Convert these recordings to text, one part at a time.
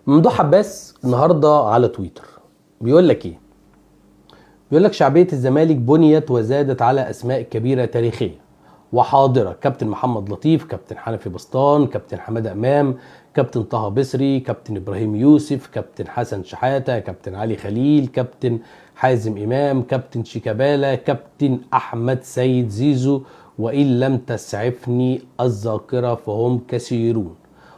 ممدوح عباس النهارده على تويتر بيقول لك ايه؟ بيقول لك شعبيه الزمالك بنيت وزادت على اسماء كبيره تاريخيه وحاضره، كابتن محمد لطيف، كابتن حنفي بسطان، كابتن حماده امام، كابتن طه بصري، كابتن ابراهيم يوسف، كابتن حسن شحاته، كابتن علي خليل، كابتن حازم امام، كابتن شيكابالا، كابتن احمد سيد زيزو، وان لم تسعفني الذاكره فهم كثيرون.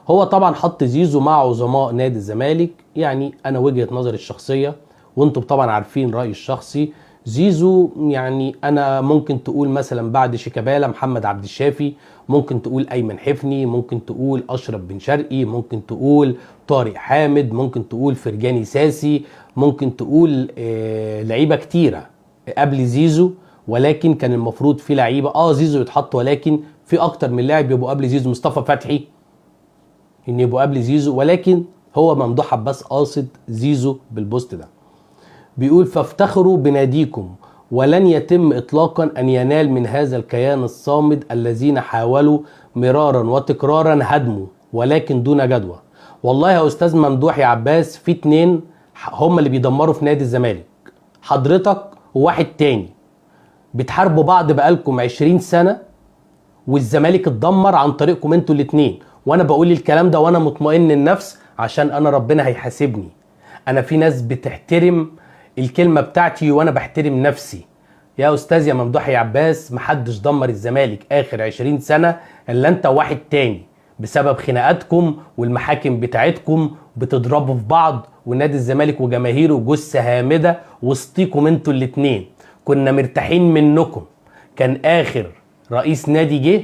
هو طبعا حط زيزو مع عظماء نادي الزمالك. يعني انا وجهة نظري الشخصية وانتم طبعا عارفين رأيي الشخصي، زيزو يعني انا ممكن تقول مثلا بعد شيكابالا محمد عبد الشافي، ممكن تقول ايمن حفني، ممكن تقول اشرف بن شرقي، ممكن تقول طارق حامد، ممكن تقول فرجاني ساسي، ممكن تقول لعيبة كتيرة قبل زيزو. ولكن كان المفروض في لعيبة زيزو يتحط، ولكن في اكتر من لاعب يبقوا قبل زيزو. مصطفى فتحي ان يبقوا قبل زيزو، ولكن هو ممدوح عباس قاصد زيزو بالبوست ده. بيقول فافتخروا بناديكم ولن يتم اطلاقا ان ينال من هذا الكيان الصامد الذين حاولوا مرارا وتكرارا هدمه ولكن دون جدوى. والله يا استاذ ممدوح يا عباس في اتنين هم اللي بيدمروا في نادي الزمالك، حضرتك وواحد تاني. بتحاربوا بعض بقالكم 20 سنة والزمالك اتدمر عن طريقكم انتوا الاتنين. وانا بقول الكلام ده وانا مطمئن النفس عشان انا ربنا هيحاسبني. انا في ناس بتحترم الكلمة بتاعتي وانا بحترم نفسي. يا استاذ يا ممدوح يا عباس، محدش دمر الزمالك اخر 20 سنة الا انت واحد تاني، بسبب خناقاتكم والمحاكم بتاعتكم بتضربوا في بعض، ونادي الزمالك وجماهيره جثة هامدة وسطيكم انتوا الاتنين. كنا مرتاحين منكم. كان اخر رئيس نادي جه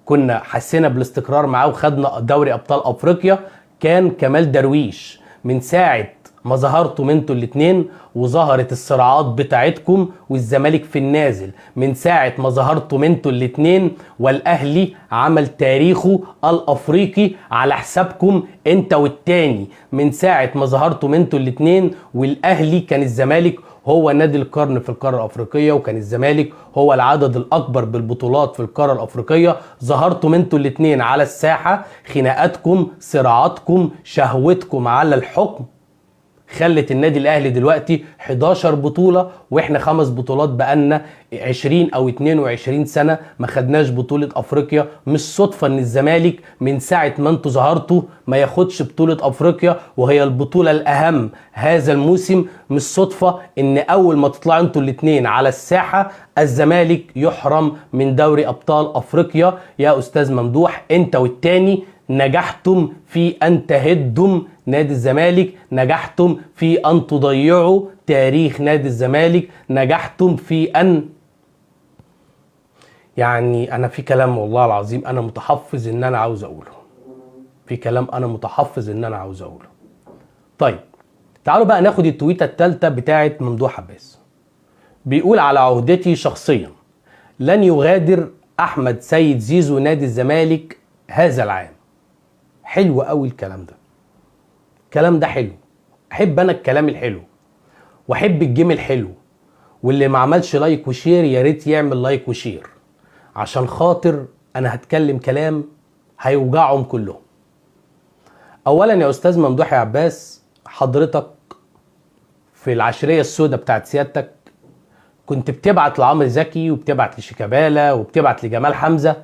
كنا حسينا بالاستقرار معاه وخدنا دوري ابطال افريقيا، كان كمال درويش. من ساعه ما ظهرتم انتوا الاتنين وظهرت الصراعات بتاعتكم والزمالك في النازل، من ساعه ما ظهرتم انتوا الاتنين والاهلي عمل تاريخه الافريقي على حسابكم انت والتاني. من ساعه ما ظهرتم انتوا الاتنين والاهلي كان الزمالك هو نادي القرن في القاره الافريقيه، وكان الزمالك هو العدد الاكبر بالبطولات في القاره الافريقيه. ظهرتم انتوا الاتنين على الساحه، خناقاتكم، صراعاتكم، شهوتكم على الحكم خلت النادي الاهلي دلوقتي 11 بطوله واحنا 5 بطولات. بقالنا 20 او 22 سنه ما خدناش بطوله افريقيا. مش صدفه ان الزمالك من ساعه ما انتوا ظهرتوا ما ياخدش بطوله افريقيا وهي البطوله الاهم هذا الموسم. مش صدفه ان اول ما تطلعوا انتوا الاثنين على الساحه الزمالك يحرم من دوري ابطال افريقيا. يا استاذ ممدوح انت والتاني نجحتم في ان تهدم نادي الزمالك، نجحتم في ان تضيعوا تاريخ نادي الزمالك، نجحتم في ان يعني انا في كلام والله العظيم انا متحفظ ان انا عاوز اقوله، في كلام انا متحفظ ان انا عاوز اقوله. طيب تعالوا بقى ناخد التويته الثالثه بتاعه ممدوح عباس. بيقول على عهدتي شخصيا لن يغادر احمد سيد زيزو نادي الزمالك هذا العام. حلو قوي الكلام ده، الكلام ده حلو. احب انا الكلام الحلو واحب الجيم الحلو، واللي ما عملش لايك وشير يا ريت يعمل لايك وشير عشان خاطر انا هتكلم كلام هيوجعهم كلهم. اولا يا استاذ ممدوح يا عباس، حضرتك في العشريه السوداء بتاعت سيادتك كنت بتبعت لعمرو زكي وبتبعت لشيكابالا وبتبعت لجمال حمزه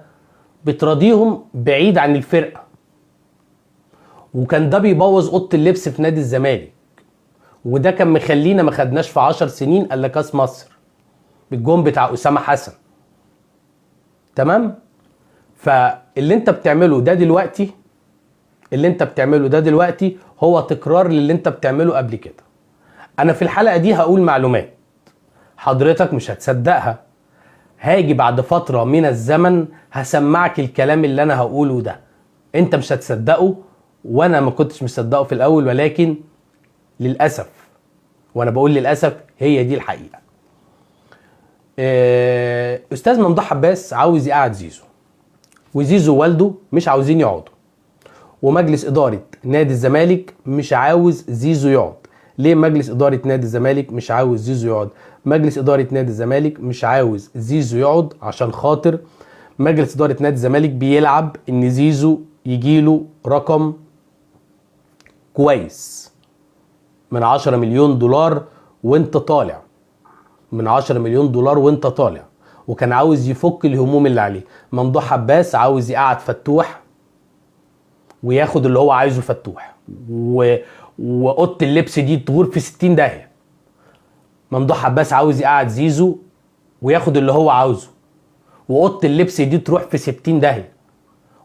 بتراضيهم بعيد عن الفرقه، وكان ده بيبوظ اوضه اللبس في نادي الزمالك، وده كان مخلينا ما خدناش في 10 سنين الا كاس مصر بالجون بتاع اسامه حسن. تمام؟ فاللي انت بتعمله ده دلوقتي، اللي انت بتعمله ده دلوقتي هو تكرار للي انت بتعمله قبل كده. انا في الحلقه دي هقول معلومات حضرتك مش هتصدقها، هاجي بعد فتره من الزمن هسمعك الكلام اللي انا هقوله ده، انت مش هتصدقه وانا ما كنتش مصدقه في الاول، ولكن للاسف، وانا بقول للاسف هي دي الحقيقه. استاذ ممدوح عباس عاوز يقعد زيزو، وزيزو والده مش عاوزين يقعدوا، ومجلس اداره نادي الزمالك مش عاوز زيزو يقعد. ليه مجلس اداره نادي الزمالك مش عاوز زيزو يقعد؟ مجلس اداره نادي الزمالك مش عاوز زيزو يقعد عشان خاطر مجلس اداره نادي الزمالك بيلعب ان زيزو يجيله رقم كويس من 10 مليون دولار وانت طالع، من 10 مليون دولار وانت طالع، وكان عاوز يفك الهموم اللي عليه. ممدوح عباس عاوز يقعد فتوح وياخد اللي هو عايزه فتوح، واوضه اللبس دي تغور في 60 داهيه. ممدوح عباس عاوز يقعد زيزو وياخد اللي هو عاوزه، واوضه اللبس دي تروح في 60 داهيه.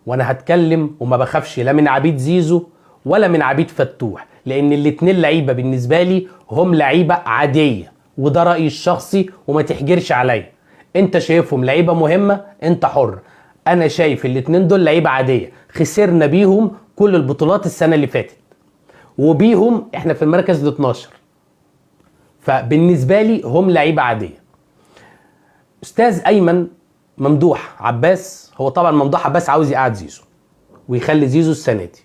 وانا هتكلم وما بخافش لا من عبيد زيزو ولا من عبيد فتوح، لان الاتنين لعيبه بالنسبه لي هم لعيبه عاديه، وده رايي الشخصي وما تحجرش عليا. انت شايفهم لعيبه مهمه، انت حر. انا شايف الاتنين دول لعيبه عاديه، خسرنا بيهم كل البطولات السنه اللي فاتت، وبيهم احنا في المركز ال 12. فبالنسبه لي هم لعيبه عاديه. استاذ ايمن ممدوح عباس، هو طبعا ممدوح عباس عاوز يقعد زيزو ويخلي زيزو السنه دي.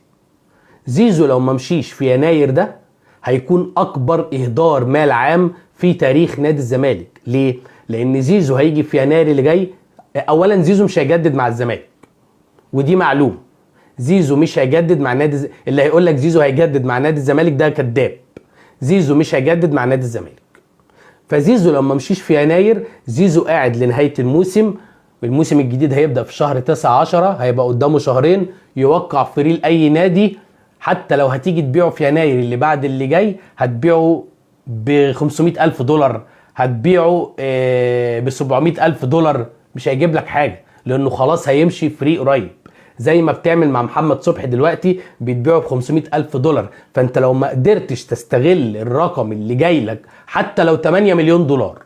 زيزو لو ما مشيش في يناير ده هيكون اكبر اهدار مال عام في تاريخ نادي الزمالك. ليه؟ لان زيزو هيجي في يناير اللي جاي. اولا زيزو مش هيجدد مع الزمالك، ودي معلوم. زيزو مش هيجدد مع نادي اللي هيقول لك زيزو هيجدد مع نادي الزمالك ده كذاب. زيزو مش هيجدد مع نادي الزمالك. فزيزو لما مشيش في يناير، زيزو قاعد لنهايه الموسم. الموسم الجديد هيبدا في شهر 9/10، هيبقى قدامه شهرين يوقع في ريل اي نادي. حتى لو هتيجي تبيعه في يناير اللي بعد اللي جاي، هتبيعه ب 500,000 دولار، هتبيعه ب 700,000 دولار، مش هيجيب لك حاجه، لانه خلاص هيمشي فري قريب. زي ما بتعمل مع محمد صبحي دلوقتي بيتبيعوا ب 500,000 دولار. فانت لو ما قدرتش تستغل الرقم اللي جاي لك، حتى لو 8 مليون دولار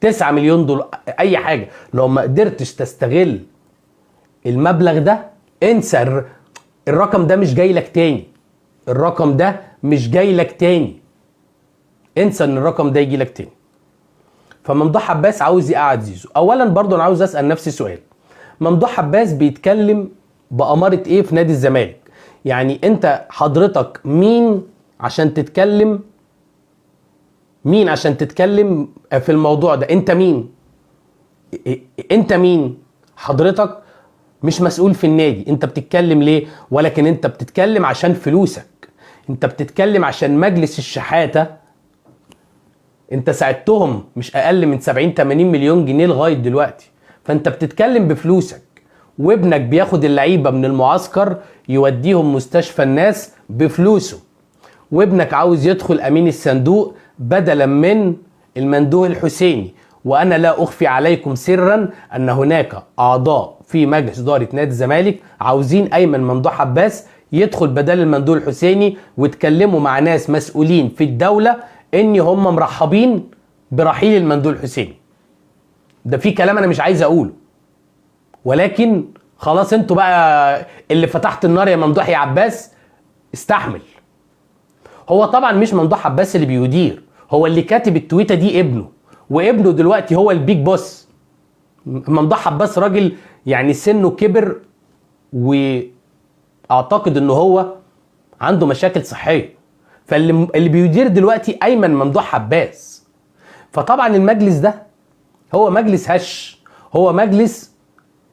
9 مليون دولار اي حاجه، لو ما قدرتش تستغل المبلغ ده، انسى. الرقم ده مش جاي لك تاني، الرقم ده مش جاي لك تاني، انسى ان الرقم ده يجي لك تاني. فممدوح عباس عاوز يقعد زيزو. اولا برضو انا عاوز اسال نفسي سؤال، ممدوح عباس بيتكلم بأمارة ايه في نادي الزمالك؟ يعني انت حضرتك مين عشان تتكلم؟ مين عشان تتكلم في الموضوع ده؟ انت مين؟ انت مين؟ حضرتك مش مسؤول في النادي. انت بتتكلم ليه؟ ولكن انت بتتكلم عشان فلوسك، انت بتتكلم عشان مجلس الشحاتة. انت ساعدتهم مش اقل من 70-80 مليون جنيه لغاية دلوقتي. فانت بتتكلم بفلوسك، وابنك بياخد اللعيبة من المعسكر يوديهم مستشفى الناس بفلوسه، وابنك عاوز يدخل امين الصندوق بدلا من المندوه الحسيني. وانا لا اخفي عليكم سرا ان هناك اعضاء في مجلس اداره نادي الزمالك عاوزين ايمن ممدوح عباس يدخل بدل المندوه الحسيني، واتكلموا مع ناس مسؤولين في الدوله ان هم مرحبين برحيل المندوه الحسيني. ده في كلام انا مش عايز اقوله، ولكن خلاص انتوا بقى اللي فتحت النار يا ممدوح يا عباس استحمل. هو طبعا مش ممدوح عباس اللي بيدير، هو اللي كاتب التويته دي ابنه، وابنه دلوقتي هو البيج بوس. ممدوح عباس راجل يعني سنه كبر، واعتقد انه هو عنده مشاكل صحيه، فاللي بيدير دلوقتي ايمن ممدوح عباس. فطبعا المجلس ده هو مجلس هش، هو مجلس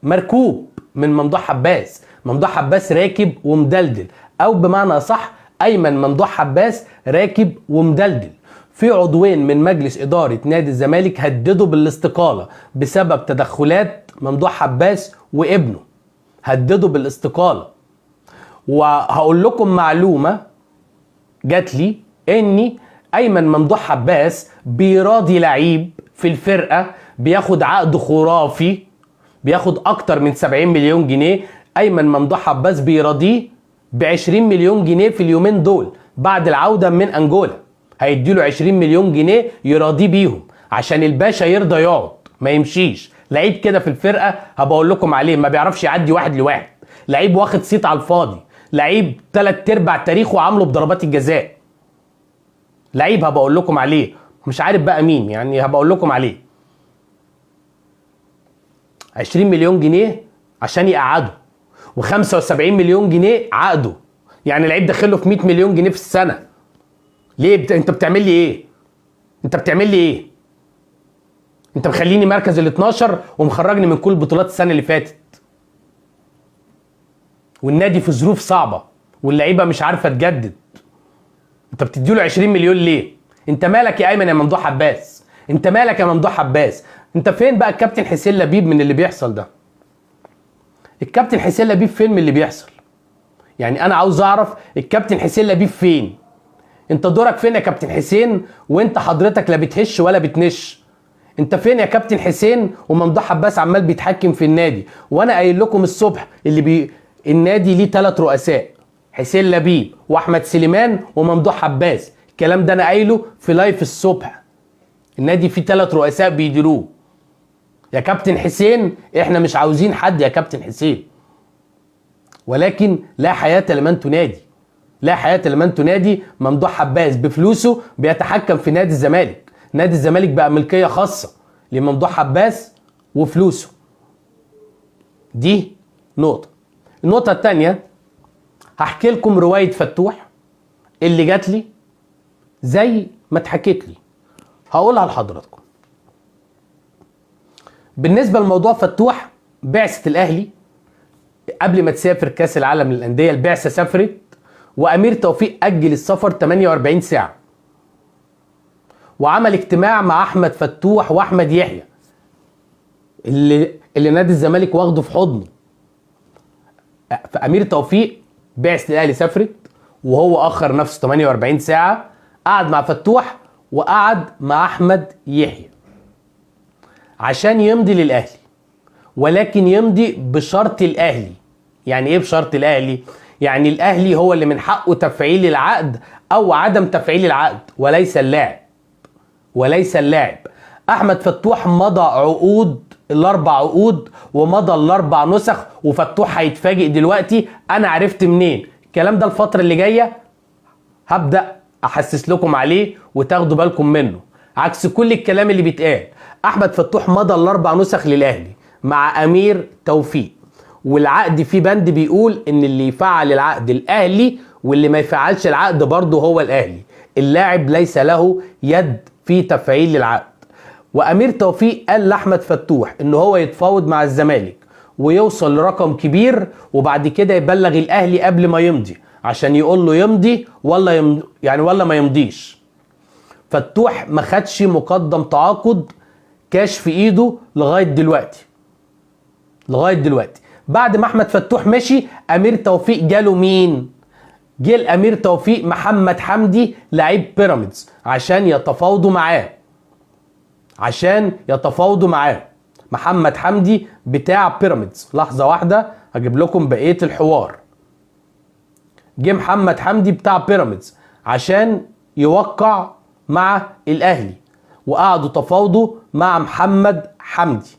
مركوب من ممدوح عباس. ممدوح عباس راكب ومدلدل، او بمعنى صح ايمن ممدوح عباس راكب ومدلدل. في عضوين من مجلس اداره نادي الزمالك هددوا بالاستقاله بسبب تدخلات ممدوح عباس وابنه، هددوا بالاستقاله. وهقول لكم معلومه جات لي، اني ايمن ممدوح عباس بيراضي لعيب في الفرقه بياخد عقد خرافي، بياخد اكتر من 70 مليون جنيه. ايمن ممدوح عباس بيراضيه ب20 مليون جنيه في اليومين دول بعد العوده من انجولا. هيديله 20 مليون جنيه يراضيه بيهم عشان الباشا يرضى يقعد ما يمشيش. لعيب كده في الفرقه هبقول لكم عليه ما بيعرفش يعدي واحد لواحد، لعيب واخد صيت على الفاضي، لعيب 3/4 تاريخه عامله بضربات الجزاء. لعيب هبقول لكم عليه، مش عارف بقى مين، يعني هبقول لكم عليه. 20 مليون جنيه عشان يقعده، و75 مليون جنيه عقده، يعني لعيب داخله في 100 مليون جنيه في السنه. ليه انت بتعمل لي ايه؟ انت بتعمل لي ايه؟ انت مخليني مركز ال 12 ومخرجني من كل بطولات السنه اللي فاتت، والنادي في ظروف صعبه، واللعيبه مش عارفه تجدد. انت بتديله 20 مليون ليه؟ انت مالك يا ايمن يا ممدوح عباس؟ انت مالك يا ممدوح عباس؟ انت فين بقى الكابتن حسين لبيب من اللي بيحصل ده؟ الكابتن حسين لبيب فين من اللي بيحصل؟ يعني انا عاوز اعرف الكابتن حسين لبيب فين؟ انت دورك فين يا كابتن حسين وانت حضرتك لا بتهش ولا بتنش؟ انت فين يا كابتن حسين وممدوح عباس عمال بيتحكم في النادي؟ وانا قايل لكم الصبح النادي ليه 3 رؤساء، حسين لبيب واحمد سليمان وممدوح عباس. الكلام ده انا قايله في لايف الصبح. النادي فيه 3 رؤساء بيديروه. يا كابتن حسين احنا مش عاوزين حد يا كابتن حسين، ولكن لا حياة لمن تنادي، لا حياة لمن تنادي. ممدوح عباس بفلوسه بيتحكم في نادي الزمالك. نادي الزمالك بقى ملكية خاصة لممدوح عباس وفلوسه. دي نقطة. النقطة التانية، هحكي لكم رواية فتوح اللي جات لي زي ما اتحكيت لي، هقولها لحضراتكم. بالنسبة لموضوع فتوح، بعثة الأهلي قبل ما تسافر كاس العالم للأندية، البعثة سافرت وأمير توفيق أجل السفر 48 ساعة، وعمل اجتماع مع أحمد فتوح وأحمد يحيى اللي نادي الزمالك واخده في حضنه. فأمير توفيق بعثة الأهلي سافرت وهو أخر نفسه 48 ساعة، قعد مع فتوح وقعد مع أحمد يحيى عشان يمضي للأهلي، ولكن يمضي بشرط الأهلي. يعني إيه بشرط الأهلي؟ يعني الأهلي هو اللي من حقه تفعيل العقد أو عدم تفعيل العقد، وليس اللاعب، وليس اللاعب. أحمد فتوح مضى عقود، ال4 عقود، ومضى ال4 نسخ. وفتوح هيتفاجئ دلوقتي أنا عرفت منين الكلام ده. الفترة اللي جاية هبدأ أحسس لكم عليه وتاخدوا بالكم منه، عكس كل الكلام اللي بيتقال. أحمد فتوح مضى ال4 نسخ للأهلي مع أمير توفيق، والعقد فيه بند بيقول إن اللي يفعل العقد الأهلي، واللي ما يفعلش العقد برضه هو الأهلي. اللاعب ليس له يد في تفعيل العقد. وأمير توفيق قال لأحمد فتوح إن هو يتفاوض مع الزمالك ويوصل لرقم كبير، وبعد كده يبلغ الأهلي قبل ما يمضي عشان يقول له يمضي ولا ما يمضيش. فتوح ما خدش مقدم تعاقد كاش في ايده لغايه دلوقتي. بعد ما احمد فتوح مشي، امير توفيق جاله مين؟ جه الامير توفيق محمد حمدي لعيب بيراميدز عشان يتفاوضوا معاه. محمد حمدي بتاع بيراميدز. لحظه واحده هجيب لكم بقيه الحوار. جه محمد حمدي بتاع بيراميدز عشان يوقع مع الاهلي، وقعدوا تفاوضوا مع محمد حمدي.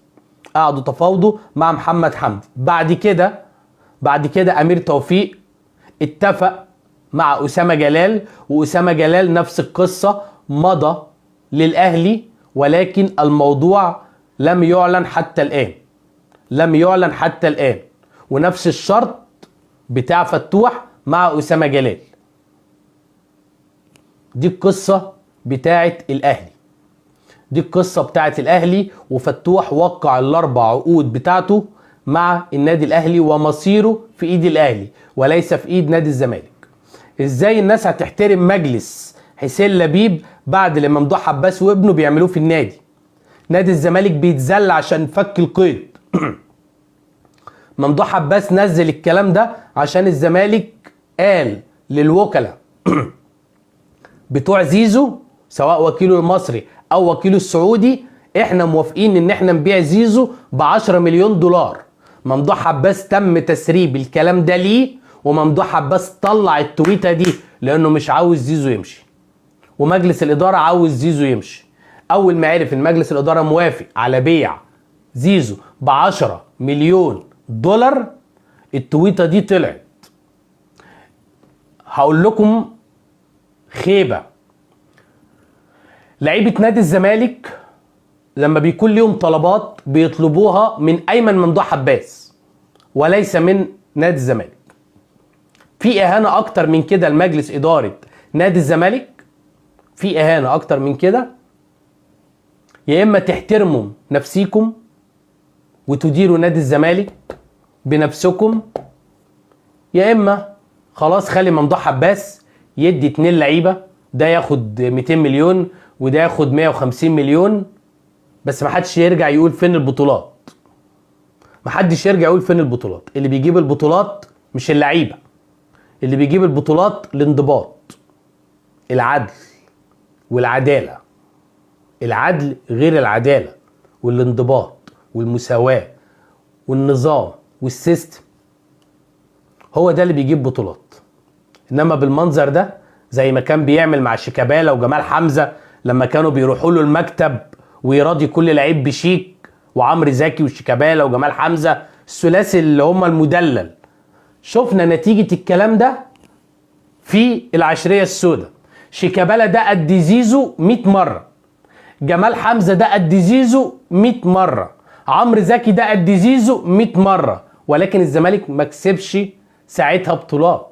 بعد كده امير توفيق اتفق مع اسامه جلال، واسامه جلال نفس القصه، مضى للاهلي، ولكن الموضوع لم يعلن حتى الان. ونفس الشرط بتاع فتوح مع اسامه جلال. دي القصه بتاعت الاهلي. وفتوح وقع ال4 عقود بتاعته مع النادي الاهلي، ومصيره في ايد الاهلي وليس في ايد نادي الزمالك. ازاي الناس هتحترم مجلس حسين لبيب بعد اللي ممدوح عباس وابنه بيعملوه في النادي؟ نادي الزمالك بيتذل عشان فك القيد. ممدوح عباس نزل الكلام ده عشان الزمالك قال للوكلاء بتوع زيزو، سواء وكيله المصري او وكيله السعودي، احنا موافقين ان احنا نبيع زيزو ب10 مليون دولار. ممدوح عباس تم تسريب الكلام ده ليه، وممدوح عباس طلع التويته دي لانه مش عاوز زيزو يمشي، ومجلس الاداره عاوز زيزو يمشي. اول ما عرف ان مجلس الاداره موافق على بيع زيزو ب10 مليون دولار، التويته دي طلعت. هقول لكم خيبه. لعيبه نادي الزمالك لما بيكون ليهم طلبات بيطلبوها من ايمن ممدوح عباس وليس من نادي الزمالك. في اهانه اكتر من كده لمجلس اداره نادي الزمالك؟ في اهانه اكتر من كده؟ يا اما تحترموا نفسيكم وتديروا نادي الزمالك بنفسكم، يا اما خلاص خلي ممدوح عباس يدي 2 لعيبه، ده ياخد 200 مليون وده ياخد 150 مليون، بس ما حدش يرجع يقول فين البطولات. ما حدش يرجع يقول فين البطولات. اللي بيجيب البطولات مش اللعيبه، اللي بيجيب البطولات الانضباط، العدل والعداله. العدل غير العداله، والانضباط والمساواه والنظام والسيستم، هو ده اللي بيجيب بطولات. انما بالمنظر ده زي ما كان بيعمل مع شيكابالا وجمال حمزه لما كانوا بيروحوا له المكتب ويراضي كل لعيب بشيك، وعمرو زكي وشيكابالا وجمال حمزه الثلاثي اللي هم المدلل. شفنا نتيجه الكلام ده في العشريه السوداء. شيكابالا ده قد زيزو 100 مره، جمال حمزه ده قد زيزو 100 مره، عمرو زكي ده قد زيزو 100 مره، ولكن الزمالك ما كسبش ساعتها بطولات.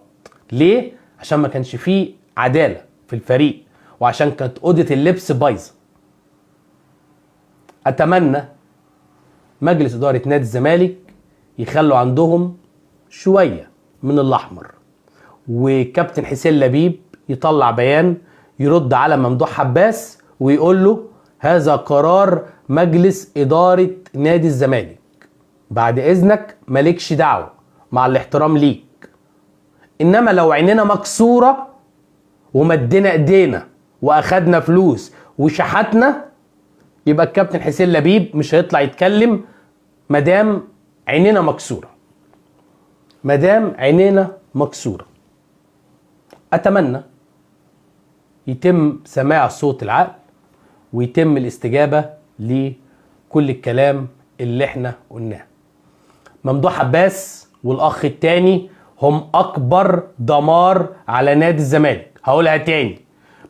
ليه؟ عشان ما كانش فيه عداله في الفريق، وعشان كانت اوضه اللبس بايظه. اتمنى مجلس اداره نادي الزمالك يخلوا عندهم شويه من الاحمر، وكابتن حسين لبيب يطلع بيان يرد على ممدوح عباس ويقول له هذا قرار مجلس اداره نادي الزمالك، بعد اذنك مالكش دعوه، مع الاحترام ليك. انما لو عيننا مكسوره ومدينا ايدينا واخدنا فلوس وشحتنا، يبقى الكابتن حسين لبيب مش هيطلع يتكلم مدام عيننا مكسوره. مدام عينينا مكسوره. اتمنى يتم سماع صوت العقل ويتم الاستجابه لكل الكلام اللي احنا قلناه. ممدوح عباس والاخ التاني هم اكبر دمار على نادي الزمالك. هقولها تاني،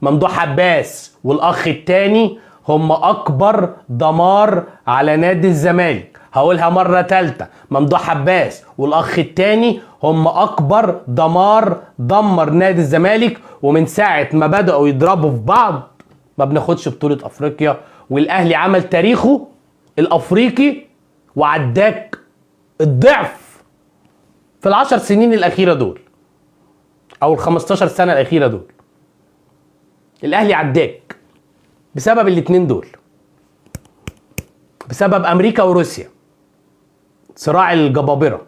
ممدوح عباس والاخ التاني هم اكبر دمار على نادي الزمالك. هقولها مرة تالتة، ممدوح عباس والاخ التاني هم اكبر دمر نادي الزمالك. ومن ساعة ما بدأوا يضربوا في بعض ما بناخدش بطولة افريقيا، والاهلي عمل تاريخه الافريقي وعداك الضعف في ال10 سنين الاخيرة دول، او ال15 سنة الاخيرة دول. الاهلي عداك بسبب الاتنين دول، بسبب امريكا وروسيا، صراع الجبابرة.